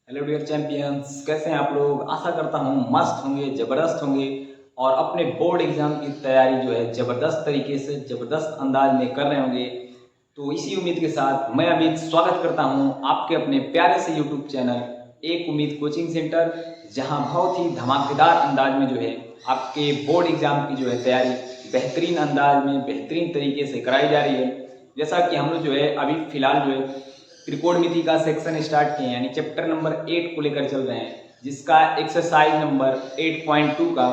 Hello dear champions, कैसे हैं आप लोग। आशा करता हूँ मस्त होंगे, ज़बरदस्त होंगे और अपने बोर्ड एग्जाम की तैयारी जो है ज़बरदस्त तरीके से ज़बरदस्त अंदाज में कर रहे होंगे। तो इसी उम्मीद के साथ मैं अमित स्वागत करता हूँ आपके अपने प्यारे से यूट्यूब चैनल एक उम्मीद कोचिंग सेंटर, जहाँ बहुत ही धमाकेदार अंदाज में जो है आपके बोर्ड एग्जाम की जो है तैयारी बेहतरीन अंदाज में बेहतरीन तरीके से कराई जा रही है। जैसा कि हम लोग जो है अभी फिलहाल जो है त्रिकोणमिति का सेक्शन स्टार्ट किए, यानी चैप्टर नंबर 8 को लेकर चल रहे हैं, जिसका एक्सरसाइज नंबर 8.2 का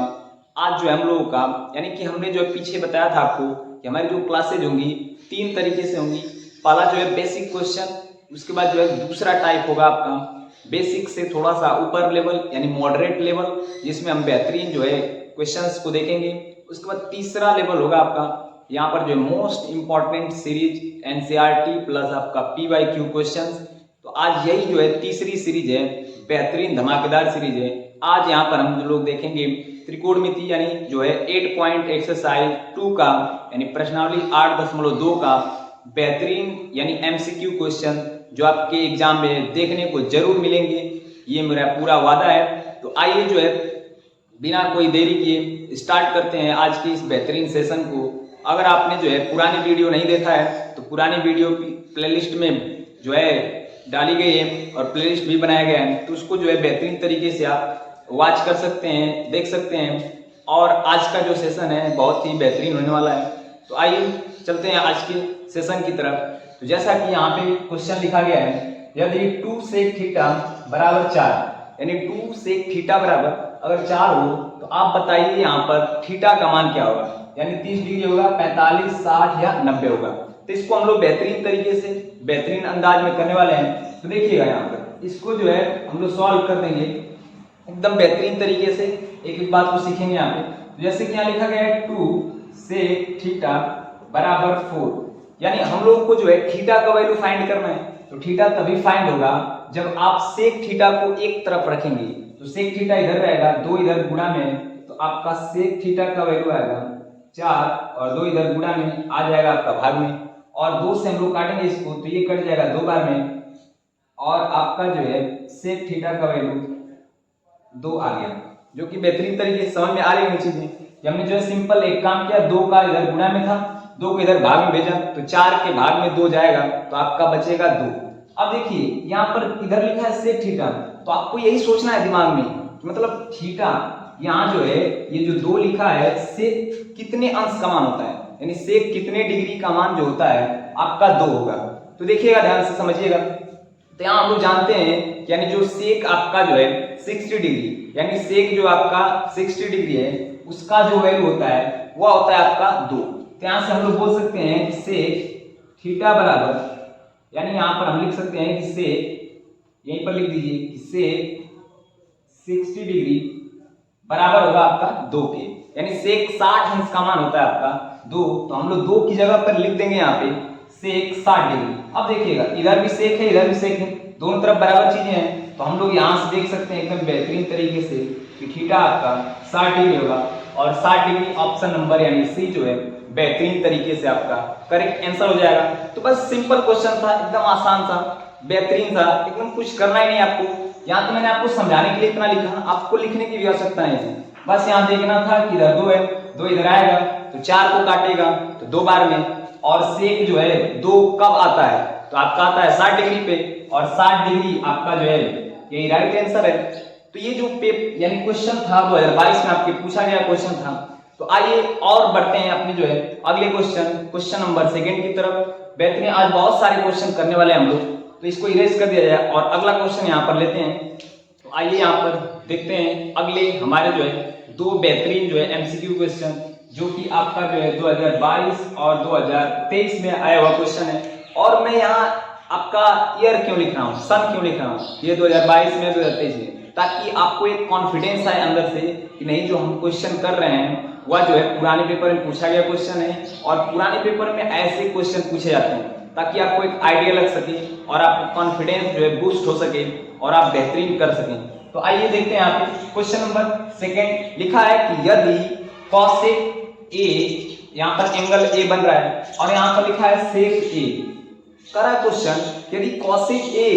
आज जो है हम लोगों का, यानी कि हमने जो पीछे बताया था आपको कि हमारी जो क्लासेज होंगी 3 तरीके से होंगी। पहला जो है बेसिक क्वेश्चन, उसके बाद जो है दूसरा टाइप होगा आपका बेसिक से थोड़ा सा ऊपर लेवल यानी मॉडरेट लेवल, जिसमें हम बेहतरीन जो है क्वेश्चंस को देखेंगे। उसके बाद तीसरा लेवल होगा आपका यहाँ पर जो most important series NCERT plus आपका पीवाईक्यू क्वेश्चंस। तो आज यही जो है तीसरी सीरीज है, बेहतरीन धमाकेदार सीरीज है। आज यहाँ पर हम लोग देखेंगे त्रिकोणमिति यानी जो है 8 पॉइंट एक्सरसाइज 2 का यानी प्रश्नावली 8.2 का बेहतरीन यानी एमसीक्यू क्वेश्चन जो आपके एग्जाम में देखने को जरूर मिलेंगे, ये मेरा पूरा वादा है। तो आइए जो है बिना कोई देरी किए स्टार्ट करते हैं आज के इस बेहतरीन सेशन को। अगर आपने जो है पुरानी वीडियो नहीं देखा है तो पुरानी वीडियो प्लेलिस्ट में जो है डाली गई है और प्लेलिस्ट भी बनाया गया है, तो उसको जो है बेहतरीन तरीके से आप वॉच कर सकते हैं, देख सकते हैं। और आज का जो सेशन है बहुत ही बेहतरीन होने वाला है। तो आइए चलते हैं आज के सेशन की तरफ। तो जैसा कि यहाँ पे क्वेश्चन लिखा गया है, यदि 2 sec थीटा बराबर 4 यानी 2 sec थीटा बराबर अगर 4 हो तो आप बताइए यहाँ पर थीटा का मान क्या होगा, यानी 30 डिग्री होगा, 45, 60 या 90 होगा। तो इसको हम लोग बेहतरीन तरीके से बेहतरीन अंदाज में करने वाले हैं। तो देखिएगा यहाँ पर इसको जो है हम लोग सॉल्व कर देंगे एकदम बेहतरीन तरीके से, एक एक बात को सीखेंगे यहाँ पे। तो जैसे कि यहाँ लिखा गया है 2 sec थीटा बराबर 4, यानी हम लोग को जो है थीटा का वैल्यू फाइंड करना है। तो थीटा तभी फाइंड होगा जब आप सेक थीटा को एक तरफ रखेंगे। तो सेक थीटा इधर रहेगा, 2 इधर गुणा में, तो आपका सेक थीटा का वैल्यू आएगा 4 और 2 इधर गुणा में आ जाएगा आपका भाग में, और 2 से हम लोग काटेंगे इसको तो ये कट जाएगा 2 बार में, और आपका जो है सेक थीटा का वैल्यू 2 आ गया, जो कि बेहतरीन तरीके से समझ में आ रही है चीजें। हमने जो है सिंपल एक काम किया, 2 का इधर गुणा में था, 2 को इधर भाग में भेजा, तो 4 के भाग में 2 जाएगा तो आपका बचेगा 2। अब देखिए यहाँ पर इधर लिखा है सेक थीटा, तो आपको यही सोचना है दिमाग में कि मतलब थीटा यहाँ जो है ये जो 2 लिखा है सेक कितने अंश का मान होता है, यानी सेक कितने डिग्री का मान जो होता है आपका 2 होगा। तो देखिएगा ध्यान से समझिएगा। तो यहाँ हम लोग जानते हैं यानी जो सेक आपका जो है 60 डिग्री, यानी सेक जो आपका 60 डिग्री है उसका जो वैल्यू होता है वह होता है आपका 2। तो यहाँ से हम लोग बोल सकते हैं कि सेक थीटा बराबर, यानी यहाँ पर हम लिख सकते हैं कि सेक, यहीं पर लिख दीजिए कि सेक 60 डिग्री बराबर होगा आपका 2 के, यानी सेक 60 अंश का मान होता है आपका 2। तो हम लोग 2 की जगह पर लिख देंगे यहाँ पे सेक 60 डिग्री। अब देखिएगा इधर भी सेक है इधर भी सेक है, दोनों तरफ बराबर चीजें हैं, तो हम लोग यहाँ से देख सकते हैं एकदम बेहतरीन तरीके से कि थीटा आपका 60 डिग्री होगा, और 60 डिग्री ऑप्शन नंबर यानी सी जो है बेहतरीन तरीके से आपका करेक्ट आंसर हो जाएगा। तो बस सिंपल क्वेश्चन था, एकदम आसान था, बेहतरीन था, एकदम कुछ करना ही नहीं आपको। यहाँ तो मैंने आपको समझाने के लिए इतना लिखा, आपको लिखने की भी आवश्यकता नहीं थी, बस यहाँ देखना था कि इधर 2 है, 2 इधर आएगा तो 4 को काटेगा तो 2 बार में, और सेक जो है 2 कब आता है तो आपका आता है 60 डिग्री पे, और 60 डिग्री आपका जो है यही राइट आंसर है। तो ये जो यानी क्वेश्चन था 2022 में आपके पूछा गया क्वेश्चन था। तो आइए और बढ़ते हैं अपने जो है अगले क्वेश्चन नंबर 2 की तरफ। बेहतरीन आज बहुत सारे क्वेश्चन करने वाले हैं हम लोग, तो इसको इरेज कर दिया जाए और अगला क्वेश्चन यहाँ पर लेते हैं। तो आइए यहाँ पर देखते हैं अगले हमारे जो है 2 बेहतरीन जो है एमसीक्यू क्वेश्चन, जो कि आपका जो है 2022 और 2023 में आया हुआ क्वेश्चन है। और मैं यहाँ आपका ईयर क्यों लिख रहा हूँ, सन क्यों लिख रहा हूँ, ये 2022 में 2023 में, ताकि आपको एक कॉन्फिडेंस आए अंदर से कि नहीं जो हम क्वेश्चन कर रहे हैं वह जो है पुराने पेपर में पूछा गया क्वेश्चन है, और पुराने पेपर में ऐसे क्वेश्चन पूछे जाते हैं, ताकि आपको एक आइडिया लग सके और आपको कॉन्फिडेंस जो है बूस्ट हो सके और आप बेहतरीन कर सकें। तो आइए देखते हैं यहाँ पे क्वेश्चन नंबर 2 लिखा है कि यदि कॉसेक ए, यहाँ पर एंगल ए बन रहा है और यहाँ पर लिखा है सेक ए, करा क्वेश्चन यदि कॉसेक ए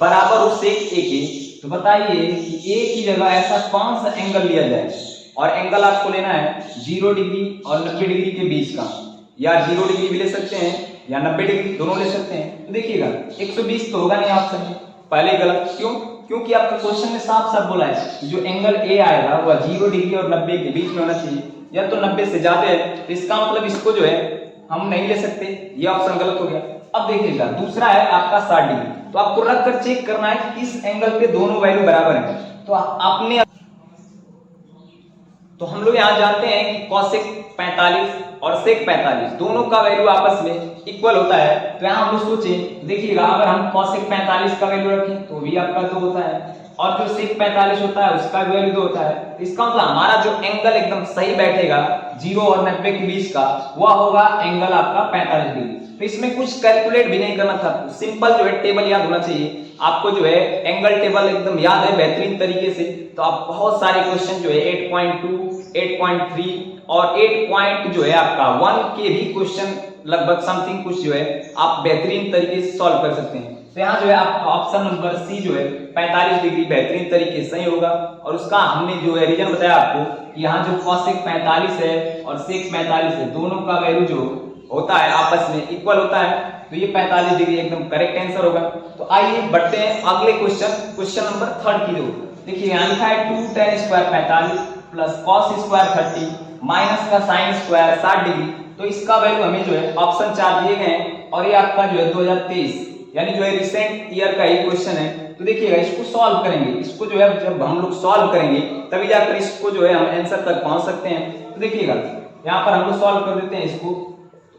बराबर हो सेक ए के, तो बताइए कि ए की जगह ऐसा कौन सा एंगल लिया जाए, और एंगल आपको लेना है 0 डिग्री और 90 डिग्री के बीच का, या 0 डिग्री भी ले सकते हैं या 90 डिग्री, दोनों ले सकते हैं। तो देखिएगा 120 तो होगा नहीं ऑप्शन में, पहले गलत। क्यों? क्योंकि आपके क्वेश्चन में साफ साफ बोला है जो एंगल ए आएगा वह 0 डिग्री और 90 के बीच में होना चाहिए, या तो 90 से ज्यादा है, तो इसका मतलब इसको जो है हम नहीं ले सकते, ये ऑप्शन गलत हो गया। अब देखिएगा दूसरा है आपका 60 डिग्री, तो आपको रख कर चेक करना है कि किस एंगल पे दोनों वैल्यू बराबर है। तो आपने तो हम लोग यहाँ जानते हैं कि कॉसेक 45 और सेक 45 दोनों का वैल्यू आपस में इक्वल होता है। तो यहाँ हम लोग सोचें, देखिएगा अगर हम कॉसेक 45 का वैल्यू रखें तो भी आपका 2 होता है, और जो सेक 45 होता है उसका वैल्यू 2 होता है। तो इसका मतलब हमारा जो एंगल एकदम सही बैठेगा 0 और 90 के बीच का, वह होगा एंगल आपका 45 डिग्री। तो इसमें कुछ कैलकुलेट भी नहीं करना था, सिंपल जो है टेबल याद होना चाहिए आपको, जो है एंगल टेबल एकदम याद है बेहतरीन तरीके से। तो आप बहुत सारे क्वेश्चन जो है 8.2, 8.3 और 8 जो है आपका 1 के भी क्वेश्चन लगभग समथिंग कुछ जो है आप बेहतरीन तरीके से सॉल्व कर सकते हैं। तो यहाँ जो है आपका ऑप्शन नंबर सी जो है 45 डिग्री बेहतरीन तरीके से सही होगा। और उसका हमने जो है रीजन बताया आपको कि यहाँ जो कॉसेक 45 है और सेक 45 है, दोनों का वैल्यू जो होता है आपस में इक्वल होता है, तो ये 45 डिग्री एकदम करेक्ट आंसर होगा। तो आइए बढ़ते हैं अगले क्वेश्चन नंबर 3 की। देखिए यहाँ लिखा है 2 tan square 45 plus cos square 30 minus का साइन स्क्वायर 60 डिग्री। तो इसका वैल्यू हमें जो है ऑप्शन 4 दिए गए हैं, और ये आपका जो है 2023 यानी जो है रिसेंट ईयर का ही क्वेश्चन है। तो देखिएगा इसको सॉल्व करेंगे, इसको जो है जब हम लोग सॉल्व करेंगे तभी जाकर इसको जो है हम आंसर तक पहुंच सकते हैं। तो देखिएगा यहाँ पर हम लोग सॉल्व कर देते हैं इसको।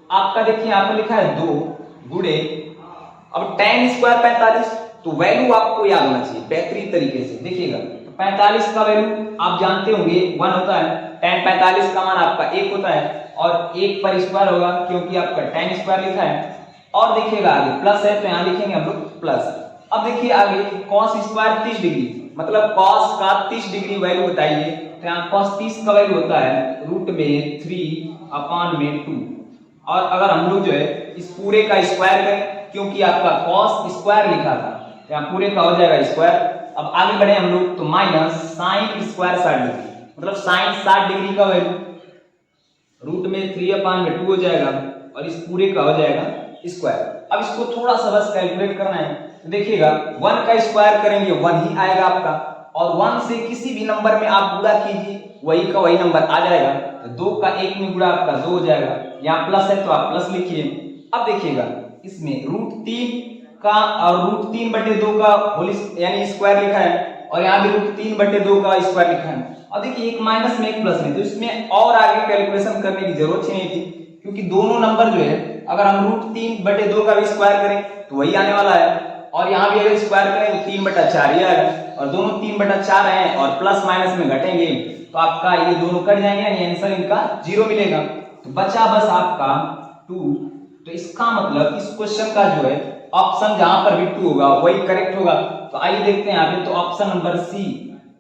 आपका देखिए यहाँ पर लिखा है 2 गुणे, अब tan स्क्वायर 45, तो वैल्यू आपको याद होना चाहिए बेहतरीन तरीके से। देखिएगा तो 45 का वैल्यू आप जानते होंगे 1 होता है, tan 45 का मान आपका 1 होता है, और 1 पर स्क्वायर होगा क्योंकि आपका tan स्क्वायर लिखा है। और देखिएगा आगे प्लस है तो यहाँ लिखेंगे हम लोग प्लस। अब देखिए आगे cos स्क्वायर 30 डिग्री, मतलब cos का 30 डिग्री वैल्यू बताइए। तो यहाँ cos 30 का वैल्यू होता है रूट में 3/2। और अगर हम लोग जो है इस पूरे का स्क्वायर करें, क्योंकि आपका cos स्क्वायर लिखा था, तो यहाँ पूरे का हो जाएगा स्क्वायर। अब आगे बढ़े हम लोग तो माइनस साइन स्क्वायर 60 डिग्री, मतलब साइन 60 डिग्री का वैल्यू रूट में 3/2 हो जाएगा, और इस पूरे का हो जाएगा स्क्वायर। अब इसको थोड़ा सा बस कैलकुलेट करना है। तो देखिएगा 1 का स्क्वायर करेंगे 1 ही आएगा आपका, और 1 से किसी भी नंबर में आप गुणा कीजिए वही का वही नंबर आ जाएगा। तो 2 का 1 में गुणा आपका 2 हो जाएगा, यहाँ प्लस है तो आप प्लस लिखिए। अब देखिएगा इसमें रूट 3 का और रूट 3/2 का होल यानी स्क्वायर लिखा है, और यहाँ भी रूट 3/2 का स्क्वायर लिखा है। अब देखिए एक माइनस में एक प्लस में, तो इसमें और आगे कैलकुलेशन करने की जरूरत ही नहीं थी, क्योंकि दोनों नंबर जो है अगर हम रूट 3/2 का भी स्क्वायर करें तो वही आने वाला है, और यहाँ भी अगर स्क्वायर करें तो 3/4 ही आएगा, और दोनों 3/4 हैं और प्लस माइनस में घटेंगे तो आपका ये दोनों कट जाएंगे, यानी आंसर इनका 0 मिलेगा। तो बचा बस आपका 2। तो इसका मतलब इस क्वेश्चन का जो है ऑप्शन जहां पर भी 2 होगा वही करेक्ट होगा। तो आइए देखते हैं यहाँ पे, तो ऑप्शन नंबर सी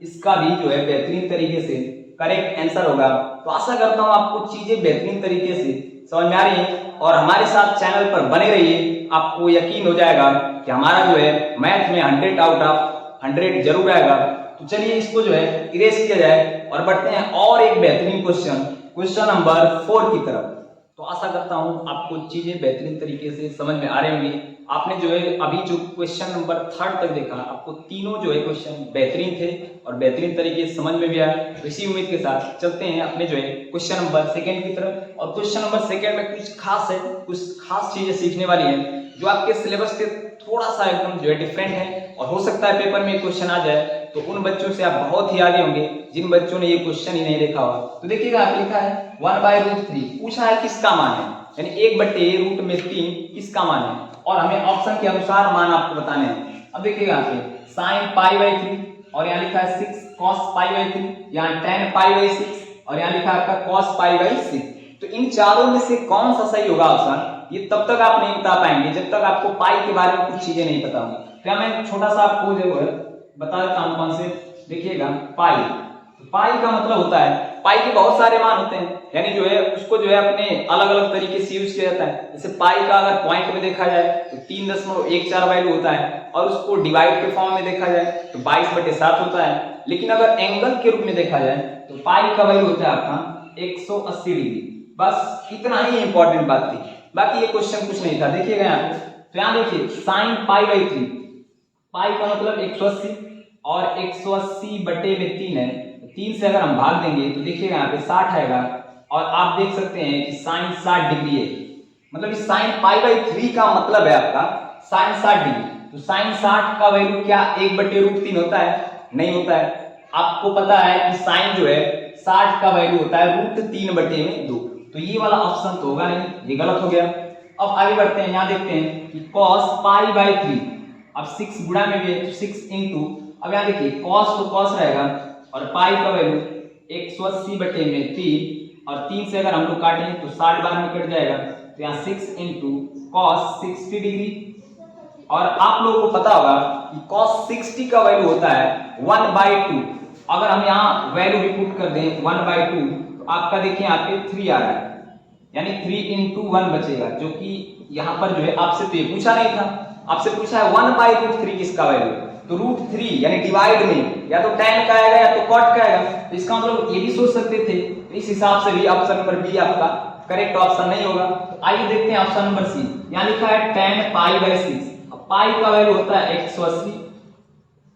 इसका भी जो है बेहतरीन तरीके से करेक्ट आंसर होगा। तो आशा करता हूँ आपको चीजें बेहतरीन तरीके से समझ में आ रही है, और हमारे साथ चैनल पर बने रहिए। आपको यकीन हो जाएगा कि हमारा जो है मैथ में 100 आउट ऑफ 100 जरूर आएगा। तो चलिए इसको जो है इरेज किया जाए और बढ़ते हैं और एक बेहतरीन क्वेश्चन नंबर 4 की तरफ। तो आशा करता हूं आपको चीजें बेहतरीन तरीके से समझ में आ रही होंगी। आपने जो है अभी जो क्वेश्चन नंबर 3 तक देखा, आपको तीनों जो है क्वेश्चन बेहतरीन थे और बेहतरीन तरीके से समझ में भी आया। तो इसी उम्मीद के साथ चलते हैं अपने जो है क्वेश्चन नंबर 2 की तरफ। और क्वेश्चन नंबर 2 में कुछ खास है, कुछ खास चीजें सीखने वाली है जो आपके सिलेबस से थोड़ा सा एकदम जो है डिफरेंट है, और हो सकता है पेपर में क्वेश्चन आ जाए तो उन बच्चों से आप बहुत ही आगे होंगे जिन बच्चों ने ये क्वेश्चन ही नहीं देखा होगा। तो देखिएगा आप लिखा है 1/√3, पूछा है किसका मान है, यानी 1/√3 किसका मान है, और हमें ऑप्शन के अनुसार मान आपको बताने हैं। अब देखिएगा यहाँ पे sin π/3, और यहाँ लिखा है 6 cos π/3, यहाँ tan π/6, और यहाँ लिखा है आपका cos π/6। तो इन चारों में से कौन सा सही होगा ऑप्शन, ये तब तक आप नहीं बता पाएंगे जब तक आपको पाई के बारे में कुछ चीजें नहीं पता होंगी। क्या मैं छोटा सा आपको जो है बता देता हूं कॉन्सेप्ट। देखिएगा पाई, तो पाई का मतलब होता है पाई के बहुत सारे मान होते हैं, यानी जो है उसको जो है अपने अलग अलग तरीके से यूज किया जाता है। जैसे पाई का अगर पॉइंट में देखा जाए तो 3.14 वैल्यू होता है, और उसको डिवाइड के फॉर्म में देखा जाए तो 22/7 होता है। लेकिन अगर एंगल के रूप में देखा जाए तो पाई का वैल्यू होता है आपका 180 डिग्री। बस इतना ही इंपॉर्टेंट बात थी, बाकी ये क्वेश्चन कुछ नहीं था। देखिएगा यहाँ पे, तो यहाँ देखिए साइन π/3, पाई का मतलब 180 और 180/3 है। 3 से अगर हम भाग देंगे तो देखिएगा यहाँ पे 60 आएगा, और आप देख सकते हैं कि साइन 60 डिग्री है। मतलब इस साइन π/3 का मतलब है आपका साइन 60 डिग्री। तो साइन 60 का वैल्यू क्या 1/√3 होता है? नहीं होता है। आपको पता है कि साइन जो है 60 का वैल्यू होता है √3/2। तो ये वाला ऑप्शन तो होगा नहीं, ये गलत हो गया। अब आगे बढ़ते हैं, यहाँ देखते हैं कि cos π/3, अब 6 गुणा में भी है तो 6 इंटू, अब यहाँ देखिए cos तो cos रहेगा, और पाई का वैल्यू 180/3, और 3 से अगर हम लोग काटें तो 60 बार में कट जाएगा। तो यहाँ 6 इंटू cos 60 डिग्री, और आप लोगों को पता होगा कि cos 60 का वैल्यू होता है 1/2। अगर हम यहाँ वैल्यू भी पुट कर दें 1/2 तो आपका देखिए यहाँ पे 3 आ रहा है, यानी 3 इंटू 1 बचेगा, जो कि यहाँ पर जो है आपसे तो ये पूछा नहीं था, आपसे पूछा है 1/√3 किसका वैल्यू। तो √3 यानी डिवाइड में या तो tan का आएगा या तो cot का आएगा। तो इसका मतलब ये भी सोच सकते थे। तो इस हिसाब से भी ऑप्शन नंबर बी आपका करेक्ट ऑप्शन नहीं होगा। तो आइए देखते हैं ऑप्शन नंबर सी, यहाँ लिखा है tan π/6। अब पाई का वैल्यू होता है 180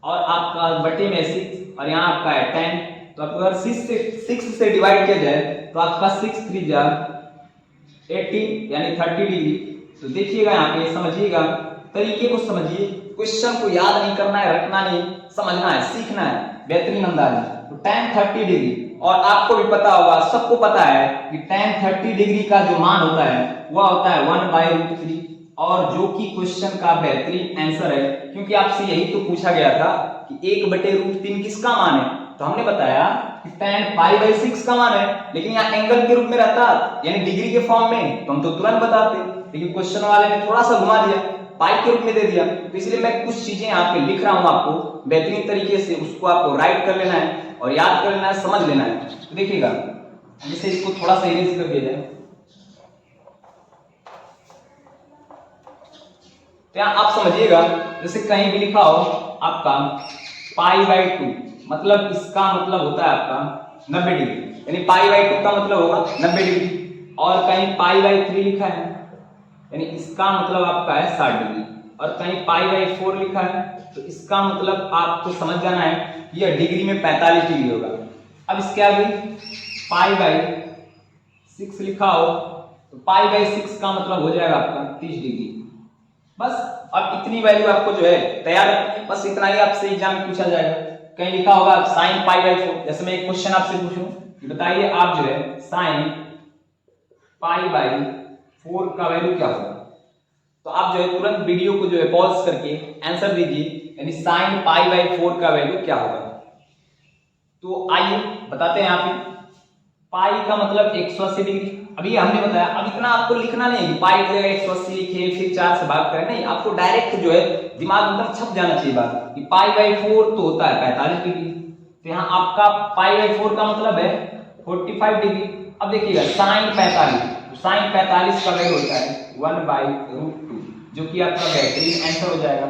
और आपका बटे में 6, और यहाँ आपका है tan। तो अगर 6 से डिवाइड किया जाए तो आपका 6 3 जा 18 यानी 30 डिग्री। तो देखिएगा यहाँ पे, समझिएगा, तरीके को समझिए, क्वेश्चन को याद नहीं करना है, रखना नहीं, समझना है, सीखना है बेहतरीन अंदाज में। तो tan 30 डिग्री, और आपको भी पता होगा, सबको पता है कि tan 30 डिग्री का जो मान होता है वह होता है 1/√3, और जो कि क्वेश्चन का बेहतरीन आंसर है, क्योंकि आपसे यही तो पूछा गया था कि 1/√3 किसका मान है। तो हमने बताया कि tan π/6 का मान है, लेकिन यहाँ एंगल के रूप में रहता यानी डिग्री के फॉर्म में तो हम तो तुरंत बताते, लेकिन क्वेश्चन वाले ने थोड़ा सा घुमा दिया, पाई के रूप में दे दिया। तो इसलिए मैं कुछ चीजें यहाँ पे लिख रहा हूँ आपको बेहतरीन तरीके से, उसको आपको राइट कर लेना है और याद कर लेना है, समझ लेना है। तो देखिएगा, जैसे इसको थोड़ा सा इरेज कर दिया जाए, तो यहाँ आप समझिएगा, जैसे कहीं भी लिखा हो आपका π/2, मतलब इसका मतलब होता है आपका 90 डिग्री, यानी π/2 का मतलब होगा 90 डिग्री। और कहीं π/3 लिखा है, यानी इसका मतलब आपका है 60 डिग्री। और कहीं π/4 लिखा है, तो इसका मतलब आपको समझ जाना है कि यह डिग्री में 45 डिग्री होगा। अब इसके आगे π/6 लिखा हो तो π/6 का मतलब हो जाएगा आपका 30 डिग्री। बस अब इतनी वैल्यू आपको जो है तैयार रखनी है, बस इतना ही आपसे एग्जाम में पूछा जाएगा। कहीं लिखा होगा sin π/4, जैसे मैं एक क्वेश्चन आपसे पूछूं कि बताइए आप जो है sin π/4 का वैल्यू क्या होगा, तो आप जो है तुरंत वीडियो को जो है पॉज करके आंसर दीजिए, यानी sin π/4 का वैल्यू क्या होगा। तो आइए बताते हैं। यहाँ पे पाई का मतलब 180 डिग्री, अभी हमने बताया। अब इतना आपको लिखना नहीं है पाई की जगह 180 लिखे फिर 4 से भाग करें, नहीं, आपको डायरेक्ट जो है दिमाग एकदम छप जाना चाहिए बात कि π/4 तो होता है 45 डिग्री। तो यहाँ आपका π/4 का मतलब है 45 डिग्री। अब देखिएगा sin 45, तो sin 45 का वैल्यू होता है 1/√2, जो कि आपका बेहतरीन आंसर हो जाएगा।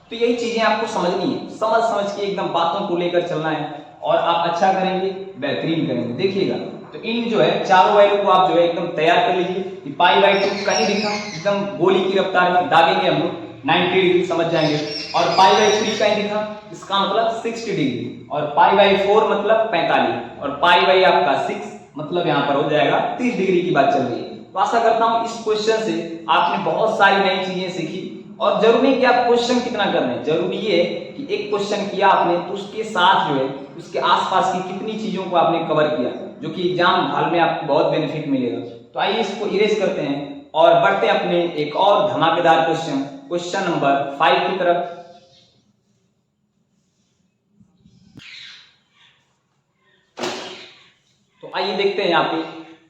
तो यही चीजें आपको समझनी है, समझ के एकदम बातों को लेकर चलना है, और आप अच्छा करेंगे, बेहतरीन करेंगे। देखिएगा, तो इन जो है चारों वैल्यू को आप जो है एकदम तैयार कर लीजिए कि π/2 कहीं लिखा एकदम गोली की रफ्तार में दागेंगे हम लोग 90 डिग्री समझ जाएंगे, और π/3 कहीं लिखा इसका मतलब 60 डिग्री, और π/4 मतलब 45, और π/ आपका 6 मतलब यहाँ पर हो जाएगा 30 डिग्री की बात चल रही है। तो आशा करता हूँ इस क्वेश्चन से आपने बहुत सारी नई चीजें सीखी। और जरूरी है कि आप क्वेश्चन कितना कर रहे हैं, जरूरी ये है कि एक क्वेश्चन किया आपने तो उसके साथ जो है उसके आसपास की कितनी चीजों को आपने कवर किया, जो कि एग्जाम हॉल में आपको बहुत बेनिफिट मिलेगा। तो आइए इसको इरेज करते हैं और बढ़ते हैं अपने एक और धमाकेदार क्वेश्चन नंबर 5 की तरफ। तो आइए देखते हैं यहाँ पे,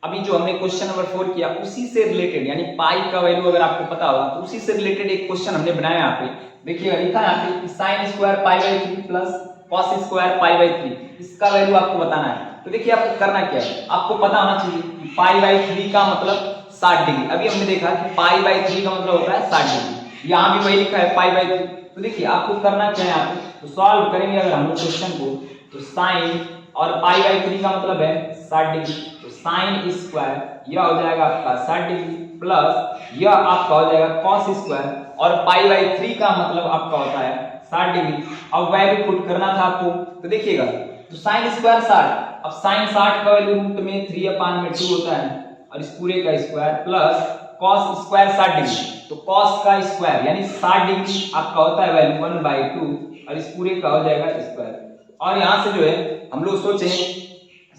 अभी जो हमने क्वेश्चन नंबर 4 किया उसी से रिलेटेड, यानी पाई का वैल्यू अगर आपको पता होगा तो उसी से रिलेटेड एक क्वेश्चन हमने बनाया यहाँ पे। देखिएगा लिखा है यहाँ पे sin² π/3 प्लस cos² π/3, इसका वैल्यू आपको बताना है। तो देखिए आपको करना क्या है, आपको पता होना चाहिए कि π/3 का मतलब 60 डिग्री। अभी हमने देखा कि π/3 का मतलब होता है 60 डिग्री, यहाँ भी वही लिखा है π/3। तो देखिए आपको करना क्या है, यहाँ पे तो सॉल्व करेंगे अगर हम लोग क्वेश्चन को, तो साइन और π/3 का मतलब है 60 डिग्री, तो साइन स्क्वायर यह हो जाएगा आपका 60 डिग्री प्लस यह आपका हो जाएगा कॉस स्क्वायर, और π/3 का मतलब आपका होता है 60 डिग्री। अब वैल्यू पुट करना था आपको, तो देखिएगा तो साइन स्क्वायर 60, अब साइन 60 का वैल्यू रूट में 3/2 होता है और इस पूरे का square plus cos square 60 degree, तो कॉस का स्क्वायर यानी 60 डिग्री आपका होता है वैल्यू 1/2 और इस पूरे का हो जाएगा स्क्वायर। और यहाँ से जो है हम लोग सोचे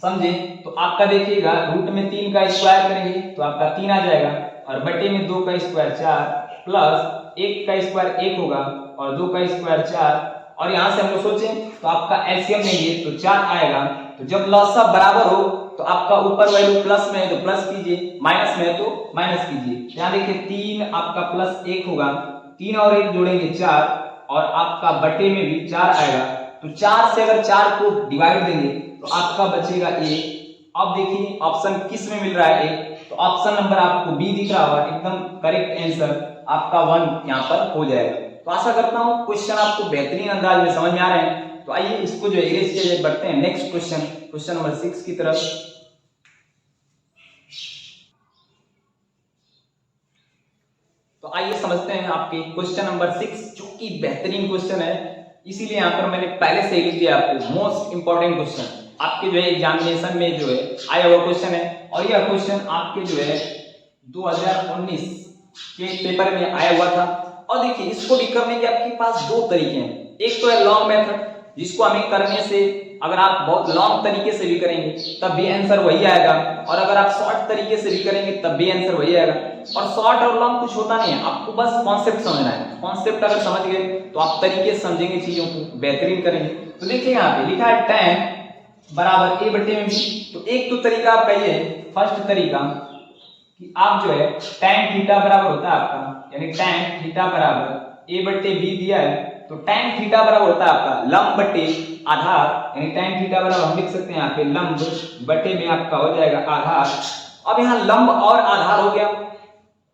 समझे तो आपका देखिएगा रूट में 3 का स्क्वायर करेंगे तो आपका 3 आ जाएगा, और बटे में 2 का स्क्वायर 4 प्लस 1 का स्क्वायर 1 होगा और 2 का स्क्वायर 4, और यहाँ से हम लोग सोचें तो आपका एलसीएम लेंगे तो 4 आएगा। तो जब लॉसा बराबर हो तो आपका ऊपर वैल्यू प्लस में है तो प्लस कीजिए, माइनस में है तो माइनस कीजिए। यहाँ देखिए 3 आपका प्लस 1 होगा, 3 और 1 जोड़ेंगे 4 और आपका बटे में भी 4 आएगा। तो 4 से अगर 4 को डिवाइड देंगे तो आपका बचेगा 1। अब देखिए ऑप्शन किस में मिल रहा है 1, तो ऑप्शन नंबर आपको बी दिख रहा होगा, एकदम करेक्ट आंसर आपका 1 यहाँ पर हो जाएगा। तो आशा करता हूँ क्वेश्चन आपको बेहतरीन अंदाज में समझ में आ रहे हैं। तो आइए इसको जो इरेज किया जाए, बढ़ते हैं नेक्स्ट क्वेश्चन, क्वेश्चन नंबर 6 की तरफ। तो आइए समझते हैं आपके क्वेश्चन नंबर 6, जो कि बेहतरीन क्वेश्चन है, इसीलिए यहाँ पर मैंने पहले से ही लिख दिया आपको मोस्ट इंपॉर्टेंट क्वेश्चन आपके जो है एग्जामिनेशन में जो है आया हुआ क्वेश्चन है। और यह क्वेश्चन आपके जो है 2019 के पेपर में आया हुआ था। और देखिए इसको भी करने के आपके पास दो तरीके हैं, एक तो है लॉन्ग मेथड, जिसको हमें करने से अगर आप बहुत लॉन्ग तरीके से भी करेंगे तब भी आंसर वही आएगा, और अगर आप शॉर्ट तरीके से भी करेंगे तब भी आंसर वही आएगा। और शॉर्ट और लॉन्ग कुछ होता नहीं है, आपको बस कॉन्सेप्ट समझना है। कॉन्सेप्ट अगर समझ गए तो आप तरीके से समझेंगे, चीजों को बेहतरीन करेंगे। तो देखिए यहाँ पे लिखा है tan बराबर a बटे में b। तो एक तो तरीका आपका ये है, फर्स्ट तरीका कि आप जो है tan थीटा बराबर होता है आपका, यानी tan थीटा बराबर a बटे b दिया है, तो tan थीटा बराबर होता है आपका लंब बटे आधार, यानी tan थीटा बराबर हम लिख सकते हैं यहाँ पे लंब बटे में आपका हो जाएगा आधार। अब यहाँ लंब और आधार हो गया।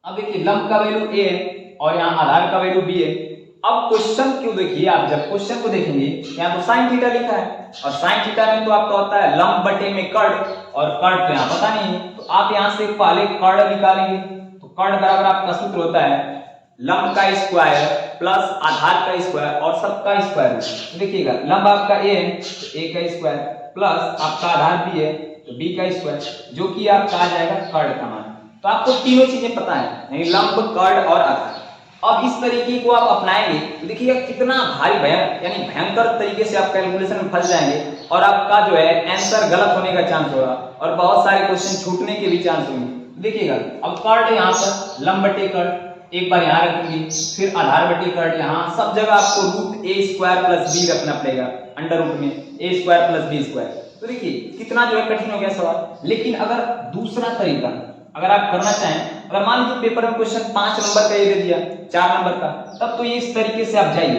अब देखिए लंब का वैल्यू a है और यहाँ आधार का वैल्यू b है। अब क्वेश्चन क्यों देखिए, आप जब क्वेश्चन को देखेंगे यहाँ तो साइन थीटा लिखा है, और साइन थीटा में तो आपका होता है लंब बटे में कर्ण, और कर्ण तो यहाँ पता नहीं है, तो आप यहाँ से पहले कर्ण निकालेंगे। तो कर्ण बराबर आपका सूत्र होता है लंब का स्क्वायर प्लस आधार का स्क्वायर और सबका स्क्वायर। तो देखिएगा लंब आपका a है तो a का स्क्वायर प्लस आपका आधार b है तो b का स्क्वायर, जो कि आपका आ जाएगा कर्ण का मान। तो आपको तीनों चीजें पता है, यानी लंब, कर्ण और आधार। अब इस तरीके को आप अपनाएंगे तो देखिएगा कितना भारी यानी भयंकर तरीके से आप कैलकुलेशन में फंस जाएंगे, और आपका जो है आंसर गलत होने का चांस होगा और बहुत सारे क्वेश्चन छूटने के भी चांस होंगे। देखिएगा अब कर्ण यहाँ पर लंब बटे कर्ण एक बार यहाँ रखेंगे, फिर आधार बटे कर्ण यहाँ, सब जगह आपको root a square plus b रखना पड़ेगा, अंडर रूट में a square plus b square. तो देखिए कितना जो है कठिन हो गया सवाल। लेकिन अगर दूसरा तरीका अगर आप करना चाहें, अगर मान लीजिए पेपर में क्वेश्चन 5 नंबर का ये दे दिया 4 नंबर का, तब तो ये इस तरीके से आप जाइए,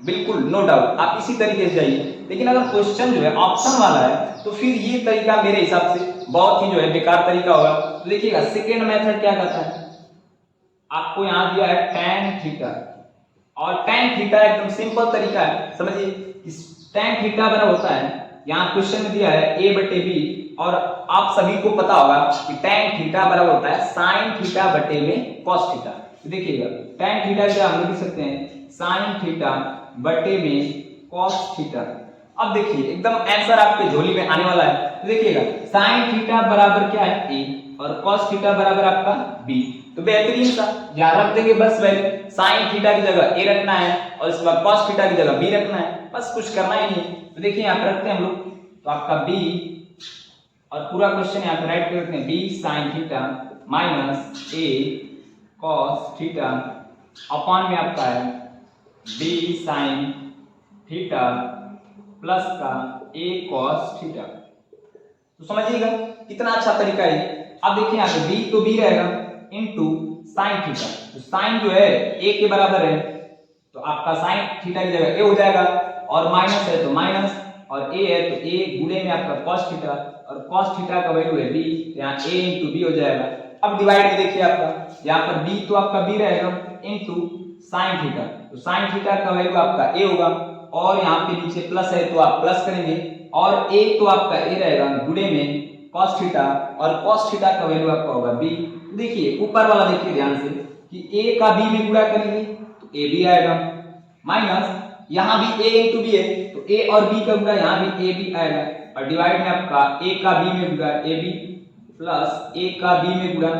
बिल्कुल नो डाउट आप इसी तरीके से जाइए। लेकिन अगर क्वेश्चन जो है ऑप्शन वाला है तो फिर ये तरीका मेरे हिसाब से बहुत ही जो है बेकार तरीका होगा। तो देखिएगा सेकेंड मेथड क्या कहता है, आपको यहाँ दिया है tan थीटा, और tan थीटा एकदम सिंपल तरीका है, समझिए tan थीटा बराबर होता है, यहाँ क्वेश्चन में दिया है a बटे b, और आप सभी को पता होगा कि tan थीटा बराबर होता है sin थीटा बटे में cos थीटा। तो देखिएगा tan थीटा क्या हम लिख सकते हैं sin थीटा बटे में cos थीटा। अब देखिए एकदम आंसर आपके झोली में आने वाला है। तो देखिएगा sin थीटा बराबर क्या है a और cos थीटा बराबर आपका b। तो बेहतरीन सा यहाँ रख देंगे बस वैल्यू, sin थीटा की जगह a रखना है और इसके बाद cos थीटा की जगह b रखना है, बस कुछ करना ही नहीं। तो देखिए यहाँ पे रखते हैं हम लोग, तो आपका b और पूरा क्वेश्चन यहाँ पे राइट करते हैं b sin theta minus a cos theta upon में आपका है b sin थीटा प्लस का a cos थीटा। तो समझिएगा कितना अच्छा तरीका है। अब देखिए यहाँ पे b तो b रहेगा इनटू sin थीटा, तो sin जो है a के बराबर है तो आपका sin थीटा की जगह a हो जाएगा, और माइनस है तो माइनस, और a है तो a गुणे में आपका cos थीटा, और cos थीटा का वैल्यू है b, यहाँ a इंटू बी हो जाएगा। अब डिवाइड में देखिए आपका यहाँ पर b तो आपका b रहेगा इंटू साइन थीटा, तो साइन थीटा का वैल्यू आपका a होगा और यहाँ पे नीचे प्लस है तो आप प्लस करेंगे और a तो आपका a रहेगा गुणे में cos थीटा और cos थीटा का वैल्यू आपका होगा b। देखिए ऊपर वाला देखिए ध्यान से कि a का b में गुणा करेंगे तो a b आएगा, माइनस यहाँ भी a इंटू बी है तो a और b का गुणा यहाँ भी a b आएगा और डिवाइड में आपका a का b में गुणा a b प्लस a का b में गुणा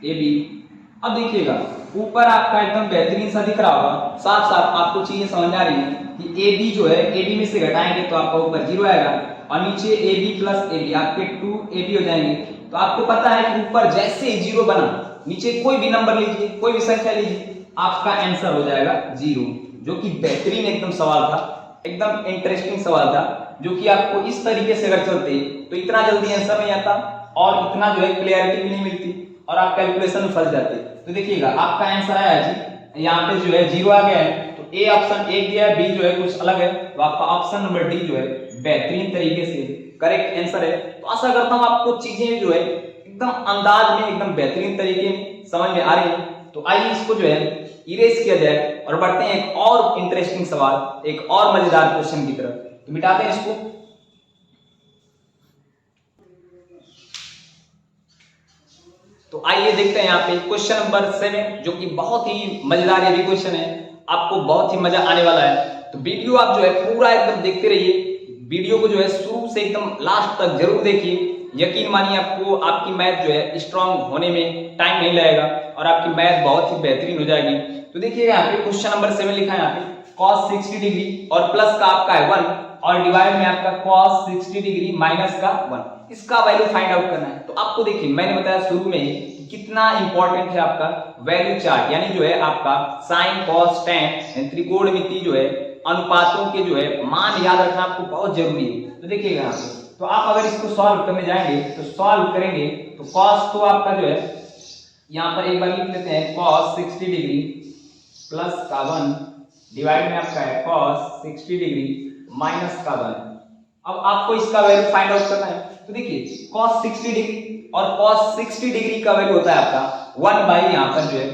a b। अब देखिएगा ऊपर आपका एकदम बेहतरीन सा दिख रहा होगा, साफ साफ आपको चीजें समझ आ रही है कि a b जो है a b में से घटाएंगे तो आपका ऊपर 0 आएगा और नीचे a b plus a b आपके 2ab हो जाएंगे। तो आपको पता है कि ऊपर जैसे ही 0 बना नीचे कोई भी नंबर लीजिए, कोई भी संख्या लीजिए, आपका आंसर हो जाएगा 0, जो कि बेहतरीन एकदम सवाल था, एकदम इंटरेस्टिंग सवाल था, जो कि आपको इस तरीके से अगर चलते तो इतना जल्दी आंसर नहीं आता और इतना जो है क्लियरिटी भी नहीं मिलती और आप कैलकुलेशन में फंस जाते। तो देखिएगा आपका आंसर आया जी, यहाँ पे जो है 0 आ गया है तो ए ऑप्शन एक दिया है, बी जो है कुछ अलग है, तो आपका ऑप्शन नंबर डी जो है बेहतरीन तरीके से करेक्ट आंसर है। तो आशा करता हूँ आपको चीजें जो है एकदम अंदाज में एकदम बेहतरीन तरीके में समझ में आ रही है। तो आइए इसको जो है इरेज किया जाए और बढ़ते हैं एक और इंटरेस्टिंग सवाल, एक और मजेदार क्वेश्चन की तरफ। तो मिटाते हैं इसको। तो आइए देखते हैं यहाँ पे क्वेश्चन नंबर 7, जो कि बहुत ही मजेदार ये भी क्वेश्चन है, आपको बहुत ही मजा आने वाला है। तो वीडियो आप जो है पूरा एकदम देखते रहिए, वीडियो को जो है शुरू से एकदम लास्ट तक जरूर देखिए। यकीन मानिए आपको आपकी मैथ जो है स्ट्रांग होने में टाइम नहीं लगेगा और आपकी मैथ बहुत ही बेहतरीन हो जाएगी। तो देखिएगा यहाँ पे क्वेश्चन नंबर 7 लिखा है यहाँ पे cos 60 डिग्री और प्लस का आपका है 1 और डिवाइड में आपका cos 60 डिग्री माइनस का 1, इसका वैल्यू फाइंड आउट करना है। तो आपको देखिए मैंने बताया शुरू में ही कितना इंपॉर्टेंट है आपका वैल्यू चार्ट, यानी जो है आपका साइन कॉस टेन त्रिकोणमिति जो है अनुपातों के जो है मान याद रखना आपको बहुत जरूरी है। तो देखिएगा यहाँ पे तो आप अगर इसको सॉल्व करने जाएंगे तो सॉल्व करेंगे तो cos तो आपका जो है यहाँ पर एक बार लिख लेते हैं cos 60 डिग्री प्लस का 1 डिवाइड में आपका है cos 60 डिग्री माइनस का 1। अब आपको इसका वैल्यू फाइंड आउट करना है। तो देखिए cos 60 डिग्री और cos 60 डिग्री का वैल्यू होता है आपका 1 बाई यहाँ पर जो है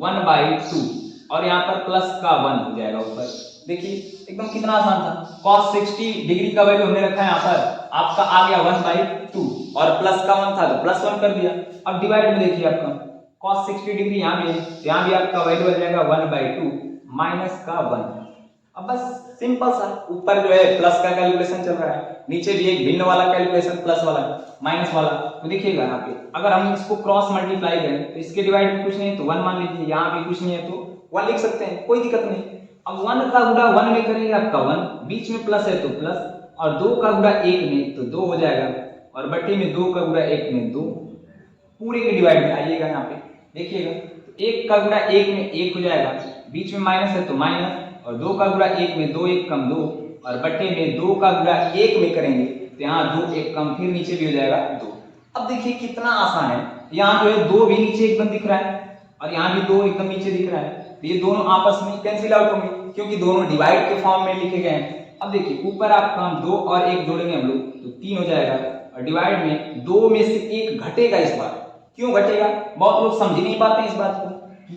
1/2 और यहाँ पर प्लस का 1 हो जाएगा ऊपर। देखिए एकदम कितना आसान था, cos 60 डिग्री का वैल्यू हमने रखा है यहाँ पर, आपका आ गया 1/2 और प्लस का 1 था तो प्लस 1 कर दिया। अब डिवाइड में देखिए आपका cos 60 डिग्री यहाँ भी है तो यहाँ भी आपका वैल्यू आ जाएगा 1/2 माइनस का 1। अब बस सिंपल सा, ऊपर जो है प्लस का कैलकुलेशन चल रहा है, नीचे भी एक भिन्न वाला कैलकुलेशन प्लस वाला माइनस वाला। तो देखिएगा यहाँ पे अगर हम इसको क्रॉस मल्टीप्लाई करें तो इसके डिवाइड में कुछ नहीं तो 1 मान लीजिए, यहाँ पे कुछ नहीं है तो 1 लिख सकते हैं, कोई दिक्कत नहीं। अब 1 का गुणा 1 में करेंगे आपका 1, बीच में प्लस है तो प्लस और 2 का गुणा 1 में तो 2 हो जाएगा और बट्टे में 2 का गुणा 1 में 2, पूरे के डिवाइड में आइएगा यहाँ पे देखिएगा तो 1 का गुणा 1 में 1 हो जाएगा, बीच में माइनस है तो माइनस और 2 का गुणा 1 में 2 1 कम 2 और बट्टे में 2 का गुणा 1 में करेंगे तो यहाँ 2 1 कम फिर नीचे भी हो जाएगा 2। अब देखिए कितना आसान है, यहाँ जो है 2 भी नीचे एकदम दिख रहा है और यहाँ भी 2 एकदम नीचे दिख रहा है, तो ये दोनों आपस में कैंसिल आउट होंगे क्योंकि दोनों डिवाइड के फॉर्म में लिखे गए हैं। अब देखिए ऊपर आपका हम 2 और 1 जोड़ेंगे हम लोग तो 3 हो जाएगा और डिवाइड में 2 में से 1 घटेगा। इस बार क्यों घटेगा, बहुत लोग समझ नहीं पाते हैं इस बात को,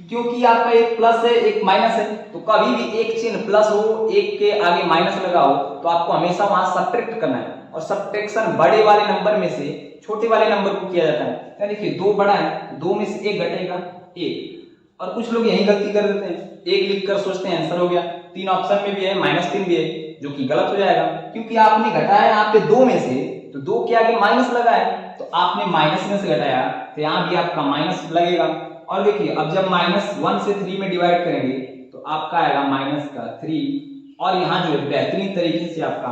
क्योंकि आपका एक प्लस है एक माइनस है, तो कभी भी एक चिन्ह प्लस हो एक के आगे माइनस लगा हो तो आपको हमेशा वहां सब्ट्रैक्ट करना है और सब्ट्रैक्शन बड़े वाले नंबर में से छोटे वाले नंबर को किया जाता है। देखिए 2 बड़ा है, 2 में से 1 घटेगा 1 और कुछ लोग यही गलती कर देते हैं, 1 लिखकर सोचते हैं आंसर हो गया। 3 ऑप्शन में भी है -3 भी है जो कि गलत हो जाएगा क्योंकि आपने घटाया यहाँ पे 2 में से तो 2 के आगे माइनस लगा है तो आपने माइनस में से घटाया तो यहाँ भी आपका माइनस लगेगा। और देखिए अब जब -1 से 3 में डिवाइड करेंगे तो आपका आएगा -3 और यहाँ जो है बेहतरीन तरीके से आपका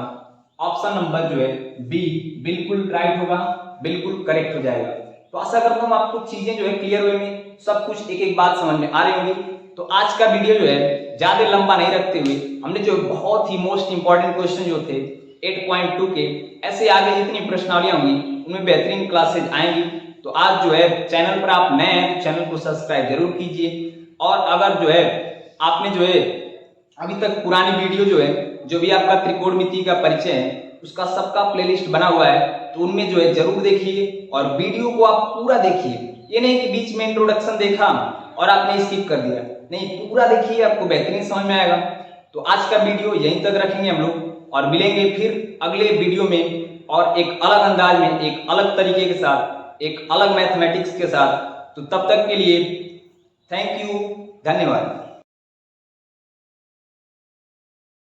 ऑप्शन नंबर जो है बी बिल्कुल राइट होगा, बिल्कुल करेक्ट हो जाएगा। तो आशा करता हूँ आपको चीजें जो है क्लियर हुए में सब कुछ एक एक बात समझ में आ रही होगी। तो आज का वीडियो जो है ज्यादा लंबा नहीं रखते हुए हमने जो बहुत ही मोस्ट इंपॉर्टेंट क्वेश्चन जो थे 8.2 के, ऐसे आगे जितनी प्रश्नावलियां होंगी उनमें बेहतरीन क्लासेज आएंगी। तो आज जो है चैनल पर आप नए हैं तो चैनल को सब्सक्राइब जरूर कीजिए और अगर जो है आपने जो है अभी तक पुरानी वीडियो जो है जो भी आपका त्रिकोणमिति का परिचय है उसका सबका प्लेलिस्ट बना हुआ है, तो उनमें जो है जरूर देखिए और वीडियो को आप पूरा देखिए। ये नहीं कि बीच में इंट्रोडक्शन देखा और आपने स्किप कर दिया, नहीं, पूरा देखिए, आपको बेहतरीन समझ में आएगा। तो आज का वीडियो यहीं तक रखेंगे हम लोग और मिलेंगे फिर अगले वीडियो में और एक अलग अंदाज में, एक अलग तरीके के साथ, एक अलग मैथमेटिक्स के साथ। तो तब तक के लिए थैंक यू, धन्यवाद।